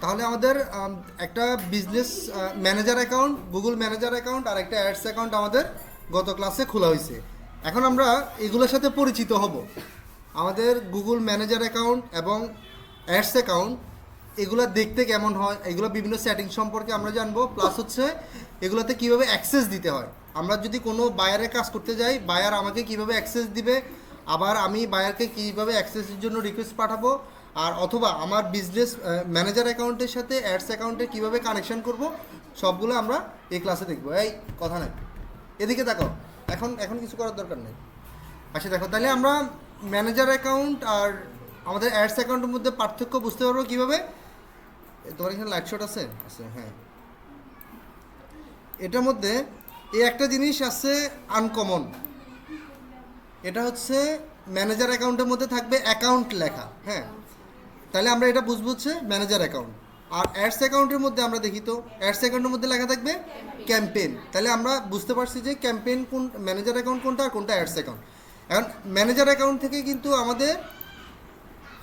তাহলে আমাদের একটা business manager account, Google manager account আর একটা অ্যাডস অ্যাকাউন্ট আমাদের গত ক্লাসে খোলা হয়েছে। এখন আমরা এগুলোর সাথে পরিচিত হব। আমাদের গুগল ম্যানেজার অ্যাকাউন্ট এবং অ্যাডস অ্যাকাউন্ট এগুলো দেখতে কেমন হয়, এগুলো বিভিন্ন সেটিং সম্পর্কে আমরা জানবো, প্লাস হচ্ছে এগুলোতে কীভাবে অ্যাক্সেস দিতে হয়। আমরা যদি কোনো বায়ারে কাজ করতে যাই, বায়ার আমাকে কীভাবে অ্যাক্সেস দিবে, আবার আমি বায়ারকে কীভাবে অ্যাক্সেসের জন্য রিকোয়েস্ট পাঠাবো, আর অথবা আমার বিজনেস ম্যানেজার অ্যাকাউন্টের সাথে অ্যাডস অ্যাকাউন্টে কীভাবে কানেকশন করব, সবগুলো আমরা এই ক্লাসে দেখবো। এই কথা নাই, এদিকে দেখো, এখন এখন কিছু করার দরকার নেই। আচ্ছা দেখো, তাহলে আমরা ম্যানেজার অ্যাকাউন্ট আর আমাদের অ্যাডস অ্যাকাউন্টের মধ্যে পার্থক্য বুঝতে পারবো কীভাবে। তোমার এখানে লাইট শট আছে? আছে, হ্যাঁ। এটার মধ্যে এই একটা জিনিস আছে আনকমন, এটা হচ্ছে ম্যানেজার অ্যাকাউন্টের মধ্যে থাকবে অ্যাকাউন্ট লেখা, হ্যাঁ। তাহলে আমরা এটা বুঝবো হচ্ছে ম্যানেজার অ্যাকাউন্ট। আর অ্যাডস অ্যাকাউন্টের মধ্যে আমরা দেখি তো অ্যাডস অ্যাকাউন্টের মধ্যে লেখা থাকবে ক্যাম্পেইন। তাহলে আমরা বুঝতে পারছি যে ক্যাম্পেইন কোন, ম্যানেজার অ্যাকাউন্ট কোনটা আর কোনটা অ্যাডস অ্যাকাউন্ট। এখন ম্যানেজার অ্যাকাউন্ট থেকে কিন্তু আমাদের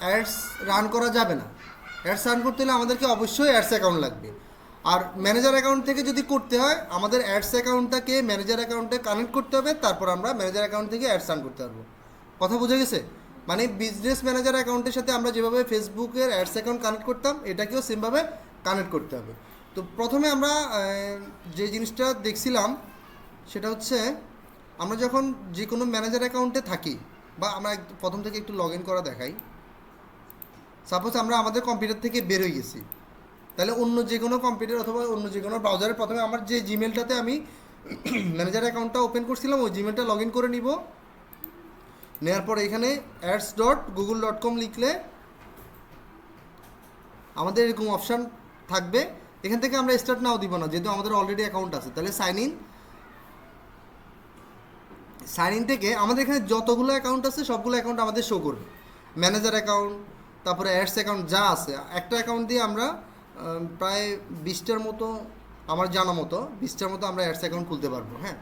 অ্যাডস রান করা যাবে না। অ্যাডস রান করতে হলে আমাদেরকে অবশ্যই অ্যাডস অ্যাকাউন্ট লাগবে। আর ম্যানেজার অ্যাকাউন্ট থেকে যদি করতে হয়, আমাদের অ্যাডস অ্যাকাউন্টটাকে ম্যানেজার অ্যাকাউন্টে কানেক্ট করতে হবে, তারপর আমরা ম্যানেজার অ্যাকাউন্ট থেকে অ্যাডস রান করতে পারবো। কথা বুঝে গেছে? মানে বিজনেস ম্যানেজার অ্যাকাউন্টের সাথে আমরা যেভাবে ফেসবুকের অ্যাডস অ্যাকাউন্ট কানেক্ট করতাম, এটাকেও সেমভাবে কানেক্ট করতে হবে। তো প্রথমে আমরা যে জিনিসটা দেখছিলাম সেটা হচ্ছে, আমরা যখন যে কোনো ম্যানেজার অ্যাকাউন্টে থাকি, বা আমরা প্রথম থেকে একটু লগ ইন করা দেখাই। সাপোজ আমরা আমাদের কম্পিউটার থেকে বের হয়ে গেছি, তাহলে অন্য যে কোনো কম্পিউটার অথবা অন্য যে কোনো ব্রাউজারে প্রথমে আমার যে জিমেলটাতে আমি ম্যানেজার অ্যাকাউন্টটা ওপেন করছিলাম ওই জিমেলটা লগ ইন করে নিব। নেওয়ার পর এখানে ads.google.com লিখলে আমাদের এরকম অপশান থাকবে। এখান থেকে আমরা স্টার্ট নাও দিব না, যেহেতু আমাদের অলরেডি অ্যাকাউন্ট আছে। তাহলে সাইন ইন থেকে আমাদের এখানে যতগুলো অ্যাকাউন্ট আছে সবগুলো অ্যাকাউন্ট আমাদের শো করবে। ম্যানেজার অ্যাকাউন্ট, তারপরে অ্যাডস অ্যাকাউন্ট যা আছে, একটা অ্যাকাউন্ট দিয়ে আমরা প্রায় 20টার মতো, আমার জানা মতো 20টার মতো আমরা অ্যাডস অ্যাকাউন্ট খুলতে পারবো, হ্যাঁ।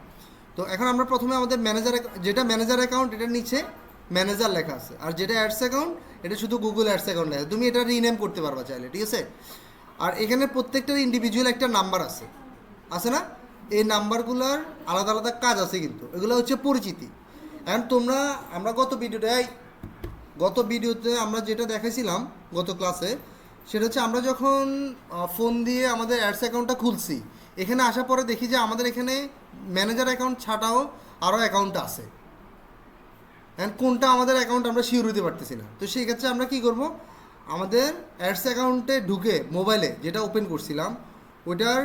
তো এখন আমরা প্রথমে আমাদের ম্যানেজার, যেটা ম্যানেজার অ্যাকাউন্ট এটার নিচে ম্যানেজার লেখা আছে, আর যেটা অ্যাডস অ্যাকাউন্ট এটা শুধু গুগল অ্যাডস অ্যাকাউন্ট লেখা। তুমি এটা রিনেম করতে পারবা চাইলে, ঠিক আছে। আর এখানে প্রত্যেকটার ইন্ডিভিজুয়াল একটা নাম্বার আছে, আছে না? এই নাম্বারগুলোর আলাদা আলাদা কাজ আছে, কিন্তু এগুলো হচ্ছে পরিচিতি। এখন তোমরা, আমরা গত ভিডিওতে আমরা যেটা দেখাইছিলাম গত ক্লাসে, সেটা হচ্ছে আমরা যখন ফোন দিয়ে আমাদের অ্যাডস অ্যাকাউন্টটা খুলছি, এখানে আসার পরে দেখি যে আমাদের এখানে ম্যানেজার অ্যাকাউন্ট ছাড়াও আরও অ্যাকাউন্ট আছে। এখন কোনটা আমাদের অ্যাকাউন্ট আমরা শিওর হতে পারতেছি না। তো সেই ক্ষেত্রে আমরা কী করব, আমাদের অ্যাডস অ্যাকাউন্টে ঢুকে মোবাইলে যেটা ওপেন করছিলাম ওইটার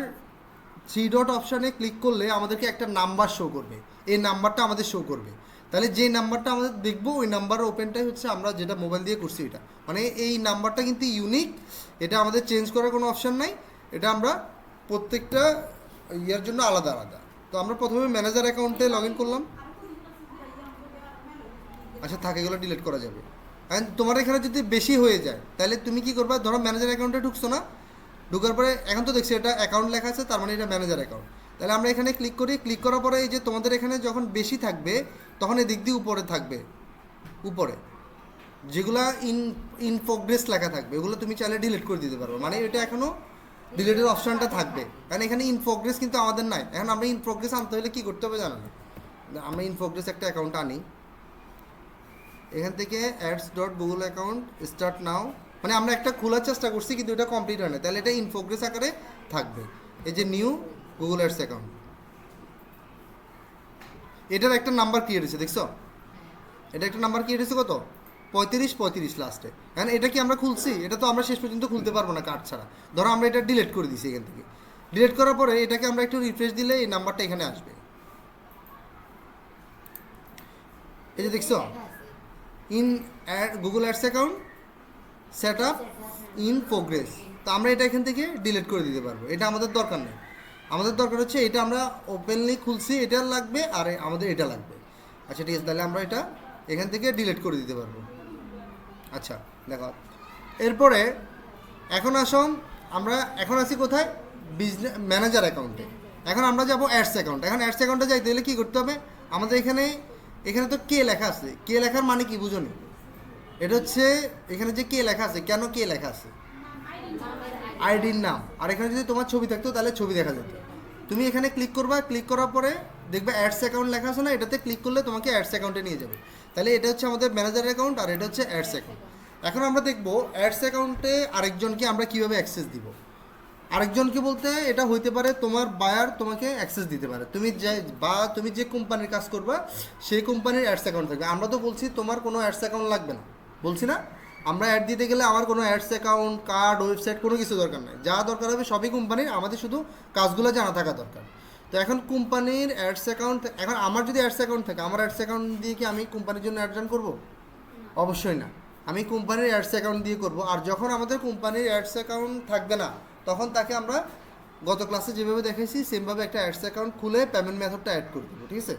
3 ডট অপশানে ক্লিক করলে আমাদেরকে একটা নাম্বার শো করবে, এই নাম্বারটা আমাদের শো করবে। তাহলে যে নাম্বারটা আমাদের দেখবো ওই নাম্বারের ওপেনটাই হচ্ছে আমরা যেটা মোবাইল দিয়ে করছি এটা, মানে এই নাম্বারটা কিন্তু ইউনিক, এটা আমাদের চেঞ্জ করার কোনো অপশান নাই। এটা আমরা প্রত্যেকটা ইয়ার জন্য আলাদা আলাদা। তো আমরা প্রথমে ম্যানেজার অ্যাকাউন্টে লগ ইন করলাম। আচ্ছা থাক, এগুলো ডিলিট করা যাবে। অ্যান্ড তোমার এখানে যদি বেশি হয়ে যায় তাহলে তুমি কী করবা, ধরো ম্যানেজার অ্যাকাউন্টে ঢুকছো না, ঢুকার পরে এখন তো দেখছি এটা অ্যাকাউন্ট লেখা আছে, তার মানে এটা ম্যানেজার অ্যাকাউন্ট। তাহলে আমরা এখানে ক্লিক করি, ক্লিক করার পরে এই যে তোমাদের এখানে যখন বেশি থাকবে তখন এই দিক দিয়ে উপরে থাকবে, উপরে যেগুলা ইন প্রোগ্রেস লেখা থাকবে ওগুলো তুমি চাইলে ডিলিট করে দিতে পারবো, মানে এটা এখনও ডিলিটের অপশানটা থাকবে। কারণ এখানে ইন প্রোগ্রেস কিন্তু আমাদের নাই। এখন আমরা ইন প্রোগ্রেস আনতে হলে কী করতে হবে জানো না? আমরা ইন প্রোগ্রেস একটা অ্যাকাউন্ট আনি, এখান থেকে ads.google অ্যাকাউন্ট স্টার্ট নাও, মানে আমরা একটা খোলার চেষ্টা করছি কিন্তু এটা কমপ্লিট হয় না, তাহলে এটা ইন প্রোগ্রেস আকারে থাকবে। এই যে নিউ গুগল অ্যাডস অ্যাকাউন্ট, এটার একটা নাম্বার ক্রিয়েট হয়েছে, দেখছো? এটা একটা নাম্বার ক্রিয়েট হয়েছে কত? 35 লাস্টে। হ্যাঁ, এটা কি আমরা খুলছি? এটা তো আমরা শেষ পর্যন্ত খুলতে পারবো না কার্ড ছাড়া। ধরো আমরা এটা ডিলিট করে দিছি, এখান থেকে ডিলিট করার পরে এটাকে আমরা একটু রিফ্রেশ দিলে এই নাম্বারটা এখানে আসবে। এই যে দেখছো, in Google ads account set up in progress. তো আমরা এটা এখান থেকে ডিলিট করে দিতে পারবো, এটা আমাদের দরকার নেই। আমাদের দরকার হচ্ছে এটা আমরা ওপেনলি খুলছি, এটা লাগবে আর আমাদের এটা লাগবে। আচ্ছা ঠিক আছে, তাহলে আমরা এটা এখান থেকে ডিলিট করে দিতে পারবো। আচ্ছা দেখো, এরপরে এখন এখন আছি কোথায়? বিজনেস ম্যানেজার অ্যাকাউন্টে। এখন আমরা যাব অ্যাডস অ্যাকাউন্ট। এখন অ্যাডস অ্যাকাউন্টে যাইতে হলে কী করতে হবে? আমাদের এখানে তো কে লেখা আছে, কে লেখার মানে কি বুঝুনি? এটা হচ্ছে এখানে যে কে লেখা আছে, কেন কে লেখা আছে? আইডির নাম, আর এখানে যদি তোমার ছবি থাকতো তাহলে ছবি দেখা যেত। তুমি এখানে ক্লিক করবা, ক্লিক করার পরে দেখবে অ্যাডস অ্যাকাউন্ট লেখা আছে না, এটাতে ক্লিক করলে তোমাকে অ্যাডস অ্যাকাউন্টে নিয়ে যাবে। তাহলে এটা হচ্ছে আমাদের ম্যানেজার অ্যাকাউন্ট আর এটা হচ্ছে অ্যাডস অ্যাকাউন্ট। এখন আমরা দেখবো অ্যাডস অ্যাকাউন্টে আরেকজনকে আমরা কীভাবে অ্যাক্সেস দিব। আরেকজনকে বলতে এটা হইতে পারে তোমার বায়ার তোমাকে অ্যাক্সেস দিতে পারে, তুমি যে কোম্পানির কাজ করবা সেই কোম্পানির অ্যাডস অ্যাকাউন্ট থাকবে। আমরা তো বলছি তোমার কোনো অ্যাডস অ্যাকাউন্ট লাগবে না, বলছি না? আমরা অ্যাড দিতে গেলে আমার কোনো অ্যাডস অ্যাকাউন্ট, কার্ড, ওয়েবসাইট কোনো কিছু দরকার নেই। যা দরকার হবে সবই কোম্পানির, আমাদের শুধু কাজগুলো জানা থাকা দরকার। তো এখন কোম্পানির অ্যাডস অ্যাকাউন্ট, এখন আমার যদি অ্যাডস অ্যাকাউন্ট থাকে, আমার অ্যাডস অ্যাকাউন্ট দিয়ে কি আমি কোম্পানির জন্য অ্যাড রান করবো? অবশ্যই না, আমি কোম্পানির অ্যাডস অ্যাকাউন্ট দিয়ে করব। আর যখন আমাদের কোম্পানির অ্যাডস অ্যাকাউন্ট থাকবে না, তখন তাকে আমরা গত ক্লাসে যেভাবে দেখেছি সেমভাবে একটা অ্যাডস অ্যাকাউন্ট খুলে পেমেন্ট মেথডটা অ্যাড করে দেবো, ঠিক আছে?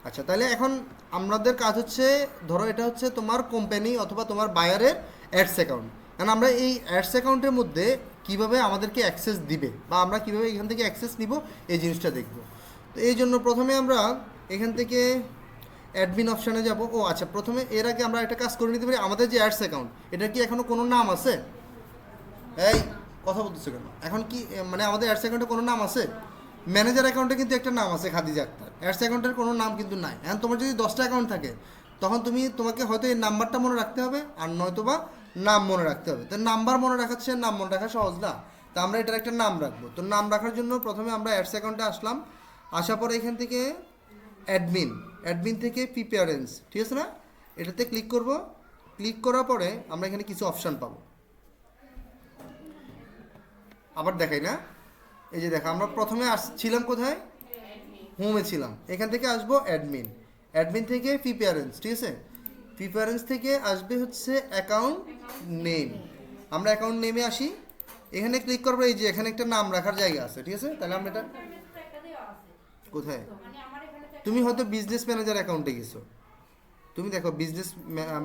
আচ্ছা, তাহলে এখন আমাদের কাজ হচ্ছে, ধরো এটা হচ্ছে তোমার কোম্পানি অথবা তোমার বায়ারের অ্যাডস অ্যাকাউন্ট। কারণ আমরা এই অ্যাডস অ্যাকাউন্টের মধ্যে কীভাবে আমাদেরকে অ্যাক্সেস দিবে বা আমরা কীভাবে এখান থেকে অ্যাক্সেস নিব এই জিনিসটা দেখব। তো এই জন্য প্রথমে আমরা এখান থেকে অ্যাডমিন অপশানে যাব। ও আচ্ছা, প্রথমে এর আগে আমরা একটা কাজ করে নিতে পারি। আমাদের যে অ্যাডস অ্যাকাউন্ট, এটা কি এখনও কোনো নাম আছে? এই কথা বলতেছো কেন? এখন কি মানে আমাদের অ্যাডস অ্যাকাউন্টে কোনো নাম আছে? ম্যানেজার অ্যাকাউন্টে কিন্তু একটা নাম আছে, খাদিজা আক্তার। অ্যাডস অ্যাকাউন্টের কোনো নাম কিন্তু নাই। এখন তোমার যদি 10টা অ্যাকাউন্ট থাকে, তখন তোমাকে হয়তো এই নাম্বারটা মনে রাখতে হবে, আর নয়তো বা নাম মনে রাখতে হবে। তো নাম্বার মনে রাখার চেয়ে নাম মনে রাখা সহজ না? তো আমরা এটার একটা নাম রাখবো। তো নাম রাখার জন্য প্রথমে আমরা অ্যাডস অ্যাকাউন্টে আসলাম, আসার পরে এখান থেকে অ্যাডমিন থেকে প্রিপেয়ারেন্স, ঠিক আছে না? এটাতে ক্লিক করব। ক্লিক করার পরে আমরা এখানে কিছু অপশান পাবো। আবার দেখাই না, এই যে দেখা, আমরা প্রথমে ছিলাম কোথায়? হোমে ছিলাম। এখান থেকে আসবো অ্যাডমিন থেকে প্রিপেয়ারেন্স, ঠিক আছে? প্রিপেয়ারেন্স থেকে আসবে হচ্ছে অ্যাকাউন্ট নেম। আমরা অ্যাকাউন্ট নেমে আসি, এখানে ক্লিক করবো। এই যে এখানে একটা নাম রাখার জায়গা আছে, ঠিক আছে? তাহলে আমরা এটা কোথায়, তুমি হয়তো বিজনেস ম্যানেজার অ্যাকাউন্টে গেছো, তুমি দেখো বিজনেস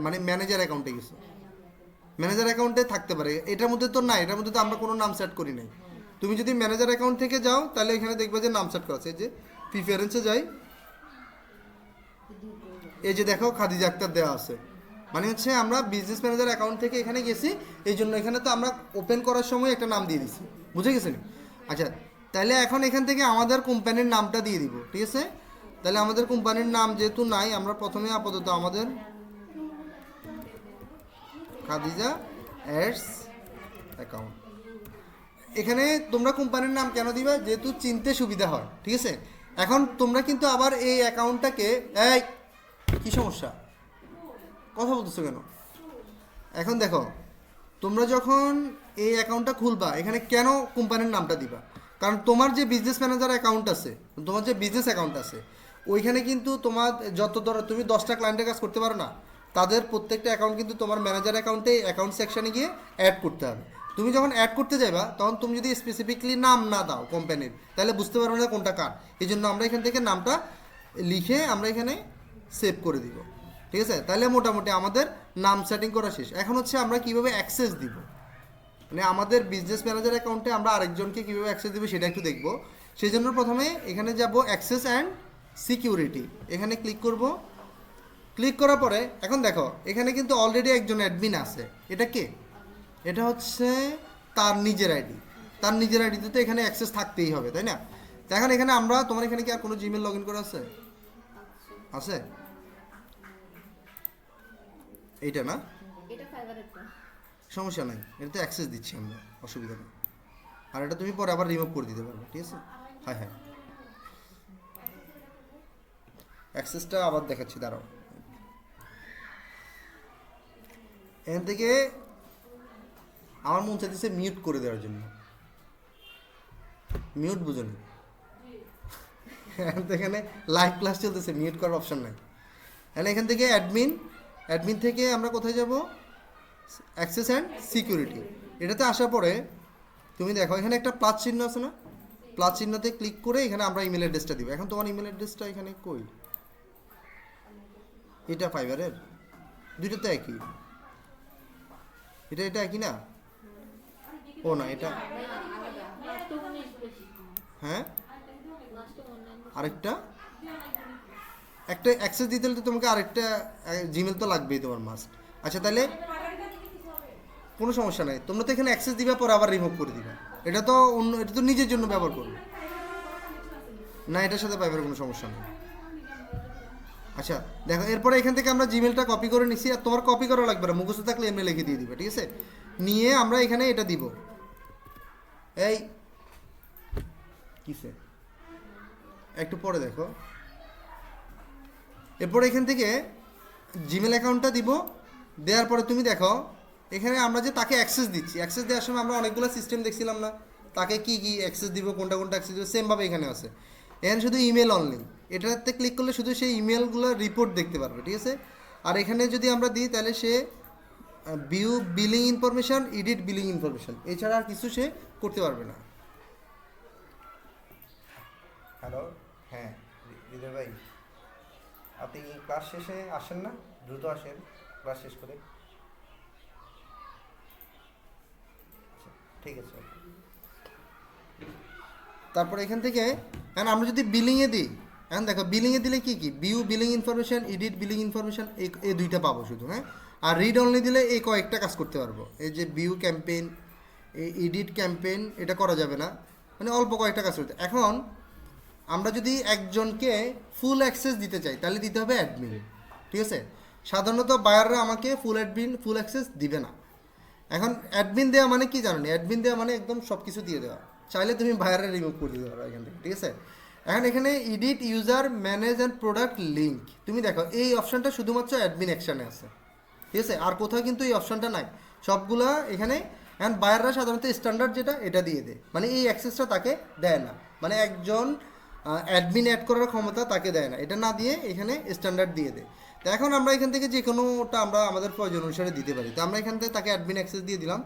মানে ম্যানেজার অ্যাকাউন্টে গেছো, ম্যানেজার অ্যাকাউন্টে থাকতে পারে। এটার মধ্যে তো নাই, এটার মধ্যে তো আমরা কোনো নাম সেট করি নাই। তুমি যদি ম্যানেজার অ্যাকাউন্ট থেকে যাও, তাহলে এখানে দেখবে যে নাম সেট করা আছে। এই যে প্রিফারেন্সে যাই, এই যে দেখো খাদিজা আক্তার দেওয়া আছে। মানে হচ্ছে আমরা বিজনেস ম্যানেজার অ্যাকাউন্ট থেকে এখানে গেছি, এই জন্য এখানে তো আমরা ওপেন করার সময় একটা নাম দিয়ে দিছি, বুঝে গেছেন? আচ্ছা, তাহলে এখন এখান থেকে আমাদের কোম্পানির নামটা দিয়ে দিব, ঠিক আছে? তাহলে আমাদের কোম্পানির নাম যেহেতু নাই, আমরা প্রথমে আপাতত আমাদের খাদিজা অ্যাডস অ্যাকাউন্ট। এখানে তোমরা কোম্পানির নাম কেন দিবা? যেহেতু চিনতে সুবিধা হয়, ঠিক আছে? এখন তোমরা কিন্তু আবার এই অ্যাকাউন্টটাকে, এই কী সমস্যা, কথা বলতেছো কেন? এখন দেখো, তোমরা যখন এই অ্যাকাউন্টটা খুলবা, এখানে কেন কোম্পানির নামটা দিবা? কারণ তোমার যে বিজনেস ম্যানেজার অ্যাকাউন্ট আছে, তোমার যে বিজনেস অ্যাকাউন্ট আছে, ওইখানে কিন্তু তোমার ধরো তুমি 10টা ক্লায়েন্টের কাজ করতে পারো না, তাদের প্রত্যেকটা অ্যাকাউন্ট কিন্তু তোমার ম্যানেজার অ্যাকাউন্টে অ্যাকাউন্ট সেকশানে গিয়ে অ্যাড করতে হবে। তুমি যখন অ্যাড করতে যাবা, তখন তুমি যদি স্পেসিফিকলি নাম না দাও কোম্পানির, তাহলে বুঝতে পারবে না কোনটা কার। এই জন্য আমরা এখান থেকে নামটা লিখে আমরা এখানে সেভ করে দিব, ঠিক আছে? তাহলে মোটামুটি আমাদের নাম সেটিং করা শেষ। এখন হচ্ছে আমরা কীভাবে অ্যাক্সেস দিব, মানে আমাদের বিজনেস ম্যানেজার অ্যাকাউন্টে আমরা আরেকজনকে কীভাবে অ্যাক্সেস দেবো সেটা একটু দেখব। সেই জন্য প্রথমে এখানে যাব অ্যাক্সেস অ্যান্ড সিকিউরিটি, এখানে ক্লিক করব। ক্লিক করার পরে এখন দেখো, এখানে কিন্তু অলরেডি একজন অ্যাডমিন আছে। এটা কে? এটা হচ্ছে তার নিজের আইডি। তার নিজের আইডিতে তো এখানে অ্যাক্সেস থাকতেই হবে, তাই না? তো এখন এখানে আমরা, তোমার এখানে কি আর কোনো জিমেল লগ ইন করা আছে? আছে এইটা না, সমস্যা নাই, এটাতে অ্যাক্সেস দিচ্ছি আমরা, অসুবিধা নেই। আর এটা তুমি পরে আবার রিমুভ করে দিতে পারবে, ঠিক আছে? হ্যাঁ হ্যাঁ, অ্যাক্সেসটা আবার দেখাচ্ছি, দাঁড়াও। এখান থেকে আমার মন চাইতেছে মিউট করে দেওয়ার জন্য। মিউট বুঝুন, এখানে লাইভ ক্লাস চলতেছে, মিউট করার অপশন নাই। এখান থেকে অ্যাডমিন থেকে আমরা কোথায় যাব? Access and security. এটাতে আসার পরে তুমি দেখো এখানে একটা প্লাস চিহ্ন আছে না, প্লাস চিহ্নতে ক্লিক করে এখানে আমরা ইমেল অ্যাড্রেসটা দিব। এখন তোমার ইমেল অ্যাড্রেসটা এখানে কই? এটা ফাইবারের দুইটা তো একই, এটা একই না? ও না, এটা হ্যাঁ আরেকটা, একটা অ্যাক্সেস দিতে হলে তো তোমাকে আরেকটা জিমেল তো লাগবেই তোমার মাস্ট। আচ্ছা, তাহলে কোনো সমস্যা নাই, তোমরা তো এখানে অ্যাক্সেস দিবা পরে আবার রিমুভ করে দিবা, এটা তো অন্য, এটা তো নিজের জন্য ব্যবহার করবে না, এটার সাথে পাইবার কোনো সমস্যা নেই। আচ্ছা দেখো, এরপরে এখান থেকে আমরা জিমেলটা কপি করে নিছি, আর তোমার কপি করা লাগবে না, মুখস্থ থাকলে এমনি লিখে দিয়ে দিবে, ঠিক আছে। নিয়ে আমরা এখানে এটা দিব, এই কিসে একটু পরে দেখো। এরপরে এখান থেকে জিমেল অ্যাকাউন্টটা দিব, দেওয়ার পরে তুমি দেখো এখানে আমরা যে তাকে অ্যাক্সেস দিচ্ছি, অ্যাক্সেস দেওয়ার সময় আমরা অনেকগুলো সিস্টেম দেখছিলাম না, তাকে কি কি অ্যাক্সেস দিব, কোনটা কোনটা অ্যাক্সেস দিব, সেমভাবে এখানে আছে। এখানে শুধু ইমেল অনলি, এটাতে ক্লিক করলে শুধু সেই ইমেলগুলো রিপোর্ট দেখতে পারবে, ঠিক আছে। আর এখানে যদি আমরা দিই তাহলে সে view billing information, edit billing information, এছাড়া আর কিছু সে করতে পারবে না। হ্যালো, হ্যাঁ হৃদয় ভাই, আপনি কি ক্লাস শেষে আসেন না? দ্রুত আসেন ক্লাস শেষ করে। আচ্ছা, ঠিক আছে। তারপরে এখান থেকে এখন আমরা যদি বিলিংয়ে দিই, এখন দেখো বিলিংয়ে দিলে কি কি, view billing information, edit billing information, এই দুইটা পাবো শুধু, হ্যাঁ। আর রিড অনলি দিলে এই কয়েকটা কাজ করতে পারবো, এই যে ভিউ ক্যাম্পেইন, এই এডিট ক্যাম্পেইন, এটা করা যাবে না, মানে অল্প কয়েকটা কাজ করতে। এখন আমরা যদি একজনকে ফুল অ্যাক্সেস দিতে চাই তাহলে দিতে হবে অ্যাডমিন, ঠিক আছে। সাধারণত বায়াররা আমাকে ফুল অ্যাক্সেস দিবে না। এখন অ্যাডমিন দেওয়া মানে কি জানো, অ্যাডমিন দেওয়া মানে একদম সব কিছু দিয়ে দেওয়া, চাইলে তুমি বায়ারে রিমুভ করে দিতে পারো এখান থেকে, ঠিক আছে। এখন এখানে edit user manage and product link, তুমি দেখো এই অপশানটা শুধুমাত্র অ্যাডমিন অ্যাকশানে আছে, ঠিক আছে, আর কোথাও কিন্তু এই অপশানটা নাই, সবগুলা এখানে। এখন বায়াররা সাধারণত স্ট্যান্ডার্ড যেটা এটা দিয়ে দেয়, মানে এই অ্যাক্সেসটা তাকে দেয় না, মানে একজন অ্যাডমিন অ্যাড করার ক্ষমতা তাকে দেয় না, এটা না দিয়ে এখানে স্ট্যান্ডার্ড দিয়ে দেয়। তো এখন আমরা এখান থেকে যে কোনোটা আমরা আমাদের প্রয়োজন অনুসারে দিতে পারি, তো আমরা এখান থেকে তাকে অ্যাডমিন অ্যাক্সেস দিয়ে দিলাম,